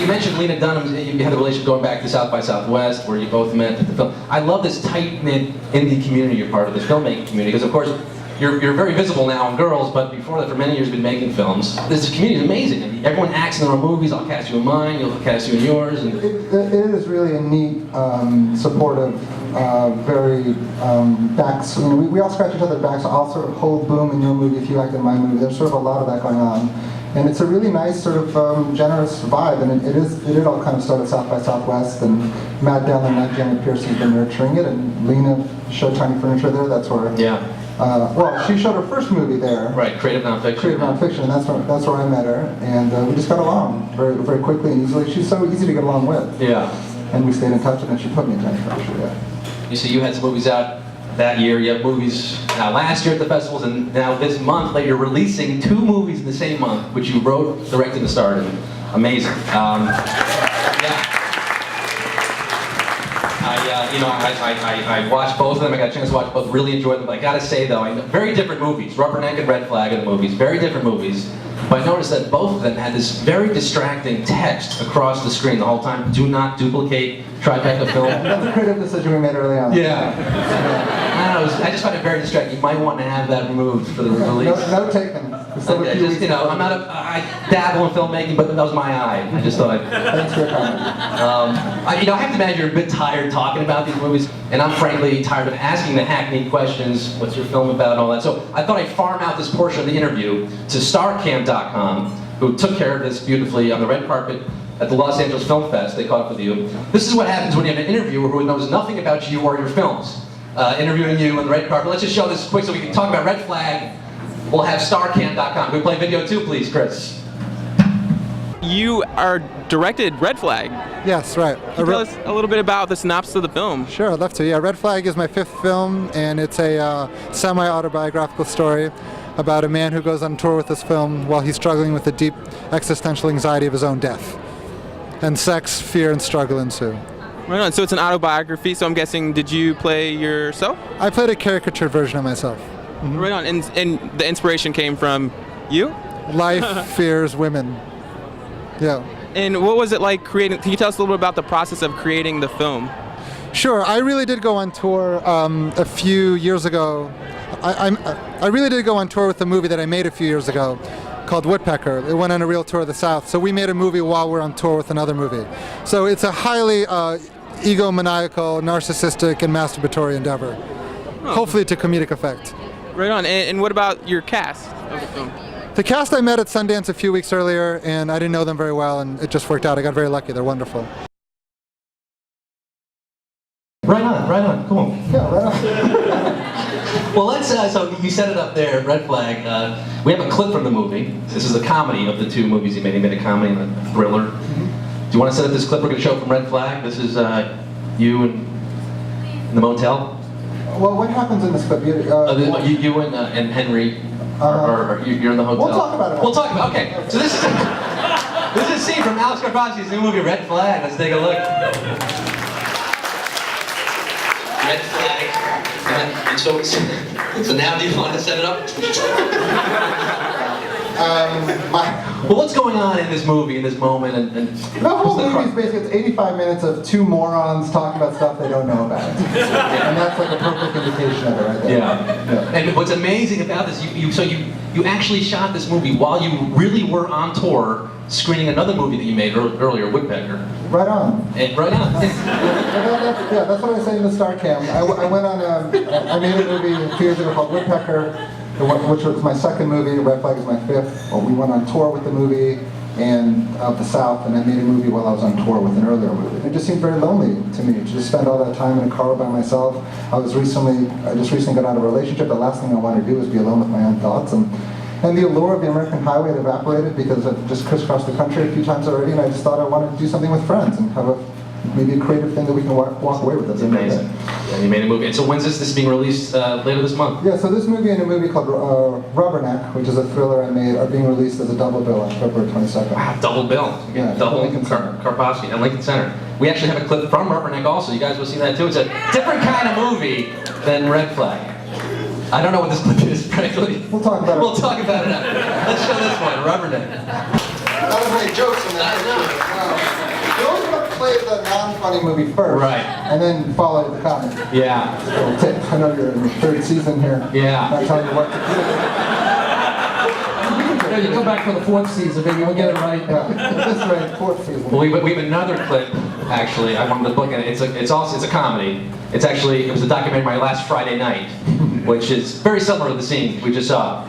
you mentioned Lena Dunham. You had a relationship going back to South by Southwest, where you both met at the film. I love this tight-knit indie community you're part of, this filmmaking community, because of course you're very visible now in Girls, but before that, for many years, you've been making films. This community is amazing. Everyone acts in their own movies. I'll cast you in mine. You'll cast you in yours. And it is really a neat, supportive, very backs. You know, we all scratch each other's backs. I'll sort of hold boom in your movie if you act in my movie. There's sort of a lot of that going on. And it's a really nice sort of generous vibe, and it all kind of started South by Southwest, and Matt Dillon and Janet Pierce has been nurturing it, and Lena showed Tiny Furniture there. That's where. Yeah. Well, she showed her first movie there. Right, creative nonfiction. Creative nonfiction, and that's where I met her, and we just got along very very quickly and easily. She's so easy to get along with. Yeah. And we stayed in touch, and then she put me in Tiny Furniture. Yeah. You see, you had some movies out that year. You have movies last year at the festivals, and now this month that you're releasing 2 movies in the same month, which you wrote, directed, and starred in. Amazing. Yeah. I watched both of them. I got a chance to watch both. Really enjoyed them. But I gotta say though, very different movies. Rubberneck and Red Flag are the movies. Very different movies. But I noticed that both of them had this very distracting text across the screen the whole time. Do not duplicate. Tribeca film. That's a creative decision we made early on. Yeah. I don't know. I just find it very distracting. You might want to have that removed for the release. No taken. Okay, just, you know, I dabble in filmmaking, but that was my eye. I just thought I'd... Thanks for your comment. I have to imagine you're a bit tired talking about these movies, and I'm frankly tired of asking the hackneyed questions, what's your film about, and all that. So I thought I'd farm out this portion of the interview to StarCam.com, who took care of this beautifully on the red carpet at the Los Angeles Film Fest. They caught up with you. This is what happens when you have an interviewer who knows nothing about you or your films. Interviewing you on the red carpet. Let's just show this quick so we can talk about Red Flag. We'll have StarCam.com. Can we play video too, please, Chris? You are directed Red Flag. Yes, right. Can you tell us a little bit about the synopsis of the film? Sure, I'd love to. Yeah, Red Flag is my 5th film, and it's a semi-autobiographical story about a man who goes on tour with this film while he's struggling with the deep existential anxiety of his own death. And sex, fear, and struggle ensue. Right on. So it's an autobiography, so I'm guessing, did you play yourself? I played a caricature version of myself. Mm-hmm. Right on. And the inspiration came from you? Life, fears, women. Yeah. And what was it like creating, can you tell us a little bit about the process of creating the film? Sure. I really did go on tour a few years ago. I really did go on tour with a movie that I made a few years ago called Woodpecker. It went on a real tour of the South. So we made a movie while we're on tour with another movie. So it's a highly egomaniacal, narcissistic, and masturbatory endeavor. Oh. Hopefully to comedic effect. Right on. And what about your cast of the film? The cast I met at Sundance a few weeks earlier, and I didn't know them very well, and it just worked out. I got very lucky. They're wonderful. Right on, cool. Yeah, right on. Well, let's, so you set it up there, Red Flag. We have a clip from the movie. This is a comedy of the 2 movies you made. You made a comedy and a thriller. Mm-hmm. Do you want to set up this clip we're going to show from Red Flag? This is you in the motel. Well, what happens in this clip? You and Henry, or you're in the hotel. We'll talk about it. We'll talk about it. Okay, so this is a scene from Alex Karpovsky's new movie, Red Flag. Let's take a look. Red Flag. And so now do you want to set it up? Well, what's going on in this movie, in this moment? And the whole movie is basically, it's 85 minutes of 2 morons talking about stuff they don't know about. And that's like a perfect indication of it right there. Yeah. And what's amazing about this, you actually shot this movie while you really were on tour screening another movie that you made earlier, Woodpecker. Right on. Right on. Yeah, that's what I say in the StarCam. I went on I made a movie a few years ago called Woodpecker, which was my 2nd movie. Red Flag is my 5th. Well, we went on tour with the movie and of the South, and I made a movie while I was on tour with an earlier movie. It just seemed very lonely to me to just spend all that time in a car by myself. I just recently got out of a relationship. The last thing I wanted to do was be alone with my own thoughts. And the allure of the American highway had evaporated because I've just crisscrossed the country a few times already, and I just thought I wanted to do something with friends and have maybe a creative thing that we can walk away with. That's amazing. Yeah, you made a movie. And so when's this being released later this month? Yeah, so this movie and a movie called Rubberneck, which is a thriller I made, are being released as a double bill on February 22nd. Wow, double bill. Yeah, double Lincoln Center. Karpovsky at Lincoln Center. We actually have a clip from Rubberneck also. You guys will see that too. It's a different kind of movie than Red Flag. I don't know what this clip is, frankly. We'll talk about it. We'll talk about it after. Let's show this one, Rubberneck. That was many jokes in that. I know. Wow. play the non-funny movie first, Right. and then follow the comedy. Yeah. Little tip. I know you're in the third season here. Yeah. I'm not telling you what to do. You come back for the fourth season, maybe we'll get it right. Yeah, this is right, fourth season. Well, we have another clip, actually. I wanted to look at it. It's a comedy. It was a documentary my last Friday night, which is very similar to the scene we just saw.